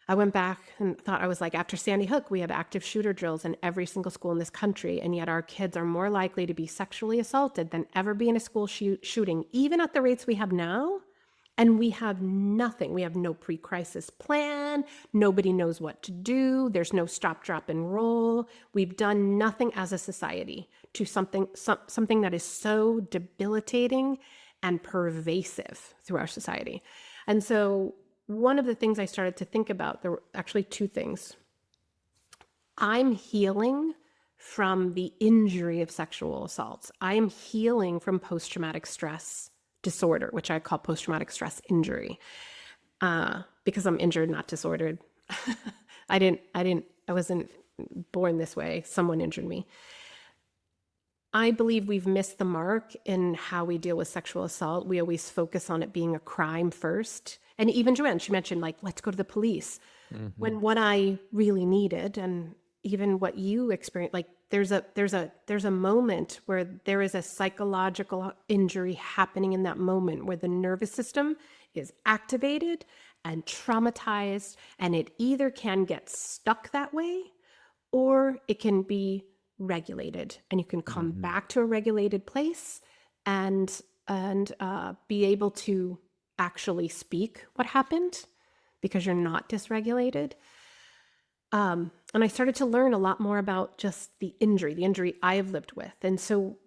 went back and thought, I was like, after Sandy Hook, we have active shooter drills in every single school in this country. And yet our kids are more likely to be sexually assaulted than ever be in a school shooting, even at the rates we have now. And we have nothing. We have no pre-crisis plan. Nobody knows what to do. There's no stop, drop, and roll. We've done nothing as a society to something that is so debilitating and pervasive through our society. And so one of the things I started to think about, there were actually two things. I'm healing from the injury of sexual assaults. I am healing from post-traumatic stress disorder, which I call post-traumatic stress injury, because I'm injured, not disordered. I wasn't born this way. Someone injured me. I believe we've missed the mark in how we deal with sexual assault. We always focus on it being a crime first. And even Joanne, she mentioned, like, let's go to the police. Mm-hmm. When what I really needed, and even what you experienced, like, there's a moment where there is a psychological injury happening in that moment where the nervous system is activated and traumatized, and it either can get stuck that way or it can be regulated, and you can come Mm-hmm. back to a regulated place and be able to actually speak what happened because you're not dysregulated. And I started to learn a lot more about just the injury I have lived with. And so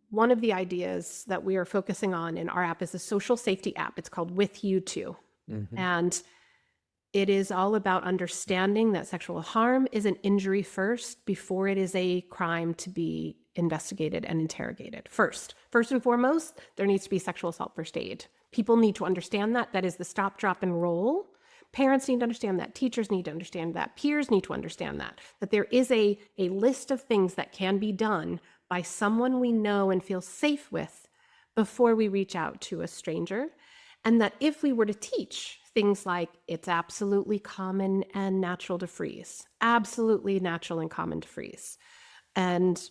one of the ideas that we are focusing on in our app is a social safety app. It's called With You Too. Mm-hmm. And it is all about understanding that sexual harm is an injury first before it is a crime to be investigated and interrogated. First and foremost, there needs to be sexual assault first aid. People need to understand that. That is the stop, drop, and roll. Parents need to understand that. Teachers need to understand that. Peers need to understand that there is a list of things that can be done by someone we know and feel safe with before we reach out to a stranger. And that if we were to teach things like, it's absolutely common and natural to freeze, absolutely natural and common to freeze. And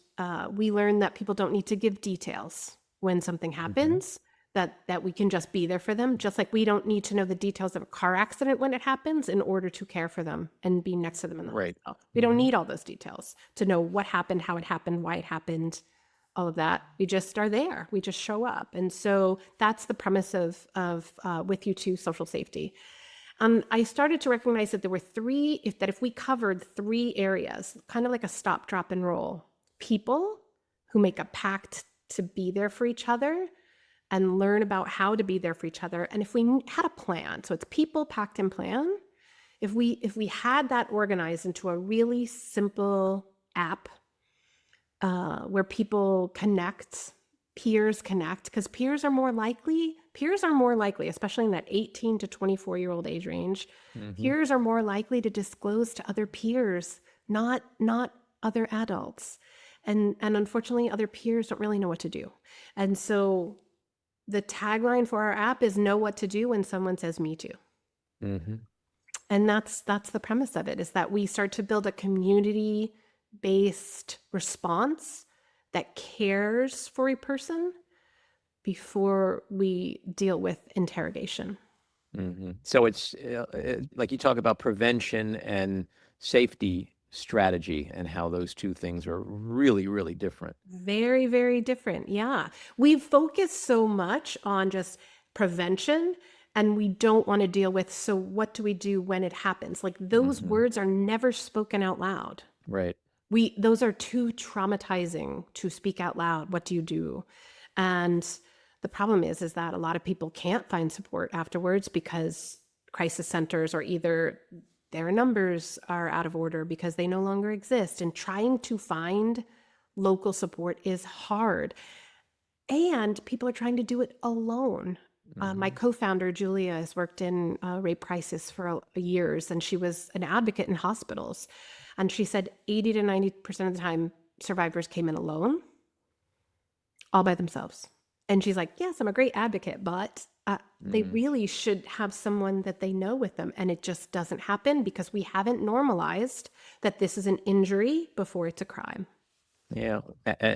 we learn that people don't need to give details when something happens, that we can just be there for them, just like we don't need to know the details of a car accident when it happens in order to care for them and be next to them in the Right. hospital. We don't need all those details to know what happened, how it happened, why it happened, all of that. We just are there. We just show up. And so that's the premise of With You Too social safety. I started to recognize that there were if we covered three areas, kind of like a stop, drop, and roll. People who make a pact to be there for each other and learn about how to be there for each other. And if we had a plan, so it's people, pact, and plan. If we had that organized into a really simple app where people connect, peers connect, because peers are more likely, especially in that 18 to 24-year-old age range, Mm-hmm. peers are more likely to disclose to other peers, not other adults. And unfortunately, other peers don't really know what to do. And so the tagline for our app is know what to do when someone says me too. Mm-hmm. And that's the premise of it, is that we start to build a community-based response that cares for a person before we deal with interrogation. So it's like you talk about prevention and safety strategy and how those two things are really, really different. Very, very different. Yeah. We've focused so much on just prevention and we don't want to deal with, so what do we do when it happens? Like those words are never spoken out loud. Right. Those are too traumatizing to speak out loud. What do you do? And the problem is that a lot of people can't find support afterwards because crisis centers or either their numbers are out of order because they no longer exist. And trying to find local support is hard. And people are trying to do it alone. My co-founder, Julia, has worked in rape crisis for years, and she was an advocate in hospitals. And she said 80 to 90% of the time, survivors came in alone, all by themselves. And she's like, yes, I'm a great advocate, but they really should have someone that they know with them. And it just doesn't happen because we haven't normalized that this is an injury before it's a crime. Yeah.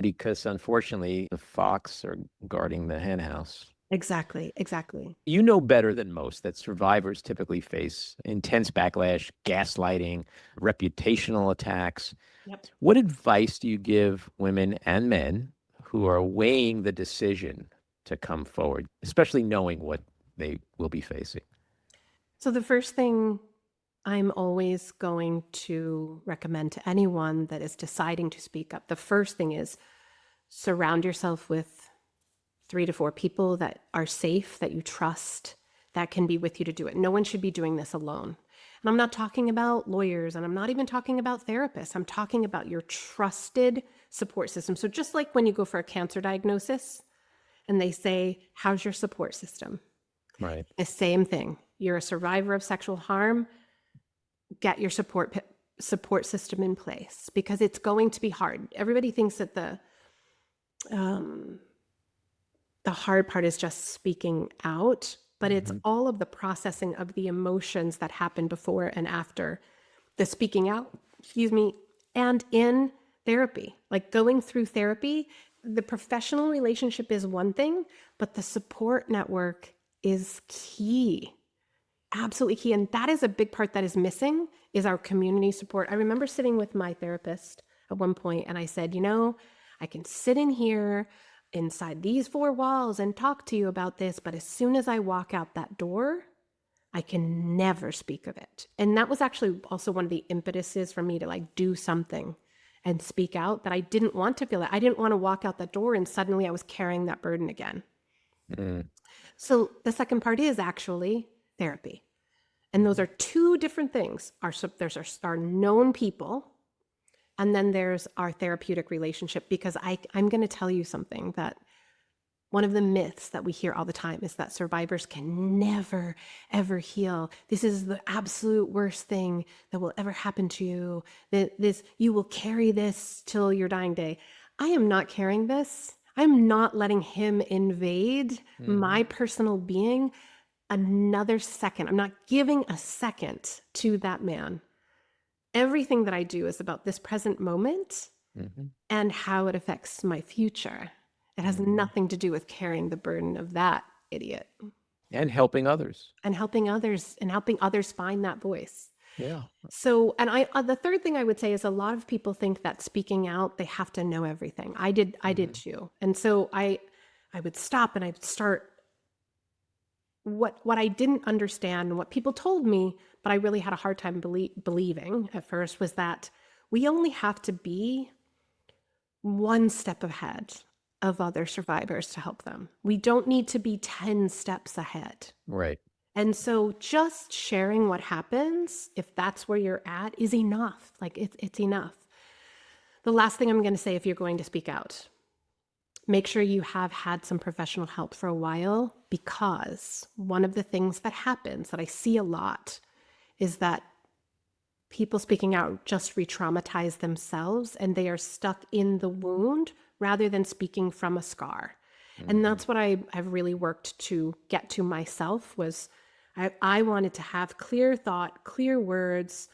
Because unfortunately, the fox are guarding the hen house. Exactly, exactly. You know better than most that survivors typically face intense backlash, gaslighting, reputational attacks. Yep. What advice do you give women and men who are weighing the decision to come forward, especially knowing what they will be facing? So the first thing I'm always going to recommend to anyone that is deciding to speak up, the first thing is surround yourself with 3 to 4 people that are safe, that you trust, that can be with you to do it. No one should be doing this alone. And I'm not talking about lawyers, and I'm not even talking about therapists. I'm talking about your trusted support system. So just like when you go for a cancer diagnosis and they say, how's your support system? Right. The same thing. You're a survivor of sexual harm, get your support system in place because it's going to be hard. Everybody thinks that the hard part is just speaking out, but it's all of the processing of the emotions that happen before and after the speaking out, and in therapy. Like going through therapy, the professional relationship is one thing, but the support network is key. Absolutely key. And that is a big part that is missing, is our community support. I remember sitting with my therapist at one point and I said, I can sit in here inside these 4 walls and talk to you about this, but as soon as I walk out that door, I can never speak of it. And that was actually also one of the impetuses for me to do something and speak out, that I didn't want to feel it. I didn't want to walk out that door and suddenly I was carrying that burden again. So the second part is actually therapy. And those are 2 different things. There's our known people, and then there's our therapeutic relationship, because I'm going to tell you something, that one of the myths that we hear all the time is that survivors can never, ever heal. This is the absolute worst thing that will ever happen to you. You will carry this till your dying day. I am not carrying this. I'm not letting him invade my personal being another second. I'm not giving a second to that man. Everything that I do is about this present moment and how it affects my future. It has nothing to do with carrying the burden of that idiot. And helping others. And helping others find that voice. Yeah. So, and the third thing I would say is a lot of people think that speaking out, they have to know everything. I did too. And so I would stop and I would start what I didn't understand, what people told me, but I really had a hard time believing at first, was that we only have to be 1 step ahead of other survivors to help them. We don't need to be 10 steps ahead. Right. And so just sharing what happens, if that's where you're at, is enough. It's enough. The last thing I'm going to say, if you're going to speak out, make sure you have had some professional help for a while, because one of the things that happens that I see a lot is that people speaking out just re-traumatize themselves and they are stuck in the wound rather than speaking from a scar. And that's what I've really worked to get to myself, was I wanted to have clear thought, clear words,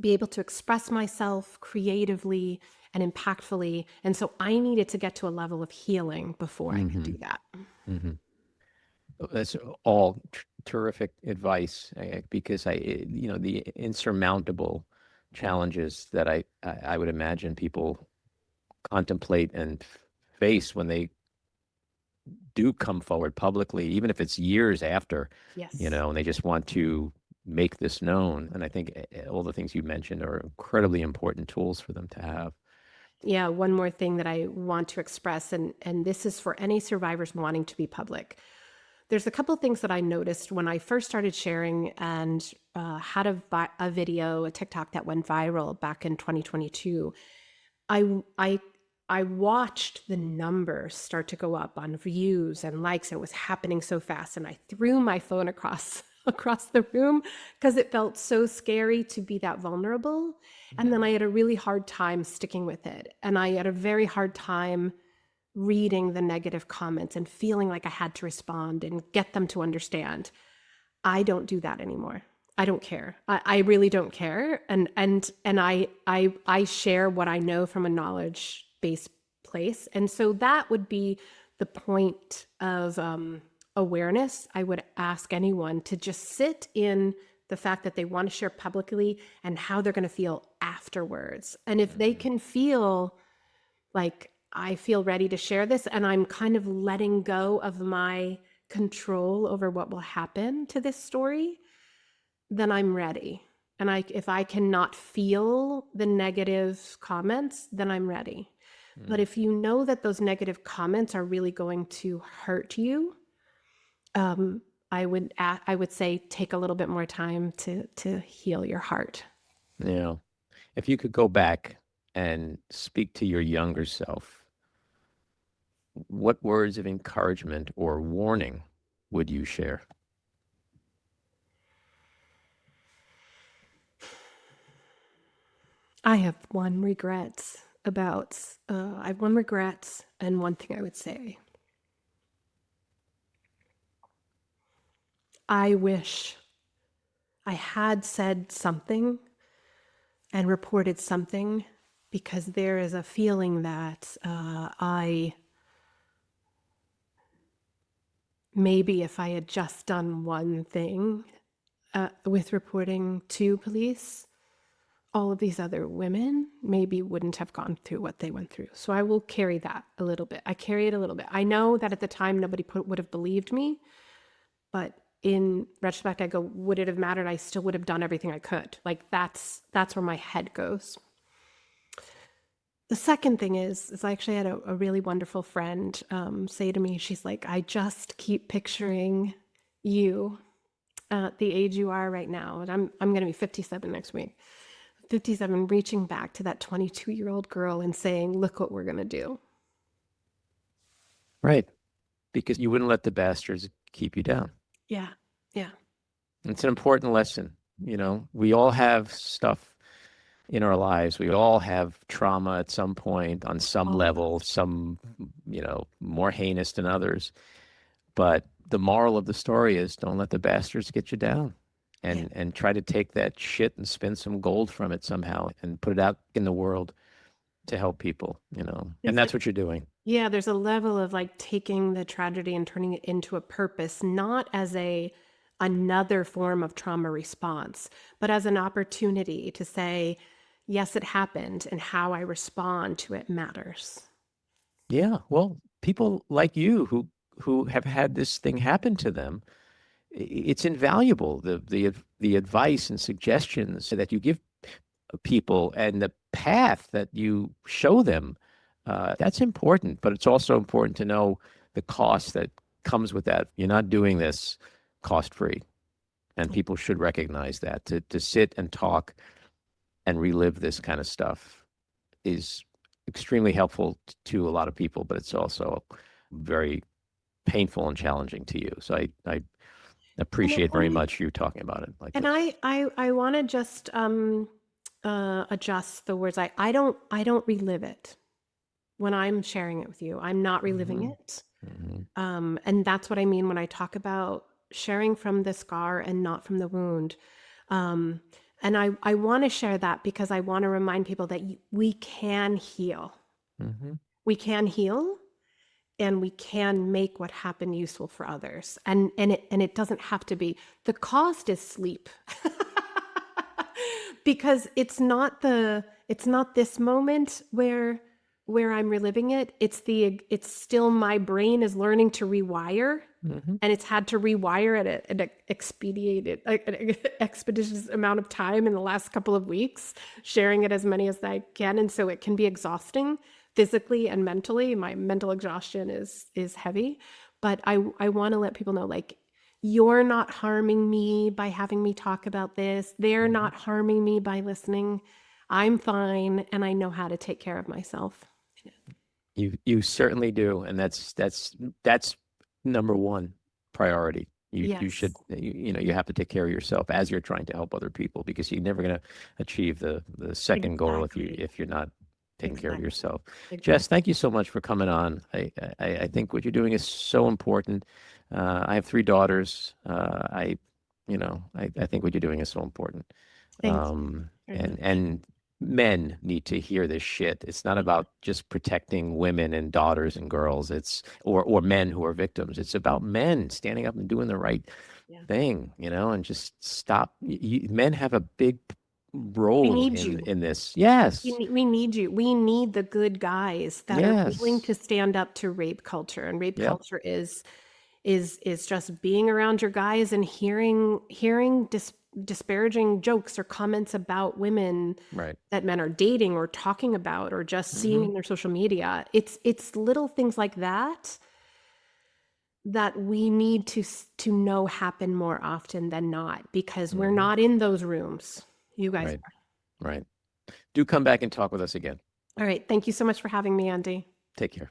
be able to express myself creatively and impactfully. And so I needed to get to a level of healing before I could Mm-hmm. do that. Mm-hmm. That's all terrific advice, because the insurmountable challenges that I would imagine people contemplate and face when they do come forward publicly, even if it's years after, Yes. and they just want to make this known. And I think all the things you mentioned are incredibly important tools for them to have. Yeah, one more thing that I want to express, and this is for any survivors wanting to be public. There's a couple of things that I noticed when I first started sharing and had a video, a TikTok that went viral back in 2022. I I I watched the numbers start to go up on views and likes. It was happening so fast, and I threw my phone across across the room because it felt so scary to be that vulnerable. And then I had a really hard time sticking with it, and I had a very hard time reading the negative comments and feeling like I had to respond and get them to understand. I don't do that anymore. I don't care. I really don't care. And I share what I know from a knowledge based place. And so that would be the point of awareness. I would ask anyone to just sit in the fact that they want to share publicly and how they're going to feel afterwards. And if they can feel like, I feel ready to share this and I'm kind of letting go of my control over what will happen to this story, then I'm ready. And if I cannot feel the negative comments, then I'm ready. But if you know that those negative comments are really going to hurt you, I would say take a little bit more time to heal your heart. Yeah. If you could go back and speak to your younger self, what words of encouragement or warning would you share? I have one regret about, I have one regret and one thing I would say. I wish I had said something and reported something because there is a feeling that I maybe if I had just done one thing with reporting to police, all of these other women maybe wouldn't have gone through what they went through. So I will carry that a little bit. I carry it a little bit. I know that at the time nobody would have believed me, but in retrospect, I go, would it have mattered? I still would have done everything I could. Like that's where my head goes. The second thing is I actually had a really wonderful friend say to me, she's like, I just keep picturing you at the age you are right now. And I'm going to be 57 next week. 57, reaching back to that 22-year-old girl and saying, look what we're going to do. Right. Because you wouldn't let the bastards keep you down. Yeah. Yeah. It's an important lesson. We all have stuff in our lives. We all have trauma at some point on some All of level, us. some, more heinous than others. But the moral of the story is don't let the bastards get you down, Yeah. and try to take that shit and spin some gold from it somehow and put it out in the world to help people, and There's that's what you're doing. Yeah, there's a level of like taking the tragedy and turning it into a purpose, not as another form of trauma response, but as an opportunity to say, yes, it happened, and how I respond to it matters. Yeah. Well, people like you who have had this thing happen to them, it's invaluable. The advice and suggestions that you give people and the path that you show them, that's important. But it's also important to know the cost that comes with that. You're not doing this cost free, and people should recognize that. To sit and talk and relive this kind of stuff is extremely helpful to a lot of people, but it's also very painful and challenging to you. So I And appreciate very much you talking about it like and this. I want to just adjust the words. I don't relive it when I'm sharing it with you. I'm not reliving Hmm. it. Hmm. And that's what I mean when I talk about sharing from the scar and not from the wound. Um, And I want to share that because I want to remind people that we can heal. Mm-hmm. We can heal, and we can make what happened useful for others. And it doesn't have to be. The cost is sleep. Because it's not this moment where I'm reliving it. It's still my brain is learning to rewire, Mm-hmm. and it's had to rewire at an expeditious amount of time in the last couple of weeks, sharing it as many as I can. And so it can be exhausting physically and mentally. My mental exhaustion is heavy, but I want to let people know, like, you're not harming me by having me talk about this. They're Mm-hmm. not harming me by listening. I'm fine, and I know how to take care of myself. You certainly do, and that's number one priority. You Yes, should you have to take care of yourself as you're trying to help other people, because you're never going to achieve the second goal exactly. if you're not taking care of Exactly. yourself. Jess, Exactly. thank you so much for coming on. I think what you're doing is so important. I have 3 daughters. I think what you're doing is so important. Thank you very much. And men need to hear this shit. It's not about just protecting women and daughters and girls. It's or men who are victims. It's about men standing up and doing the right Yeah. thing, and just stop. Men have a big We role need you. in this. Yes, We need you. We need the good guys that are willing yes, to stand up to rape culture. And rape yep, culture is just being around your guys and hearing disparaging jokes or comments about women right. that men are dating or talking about or just seeing Mm-hmm. in their social media. It's little things like that that we need to know happen more often than not, because we're Mm-hmm. not in those rooms. You guys Right, right. Do come back and talk with us again. are. All right. Thank you so much for having me, Andy. Take care.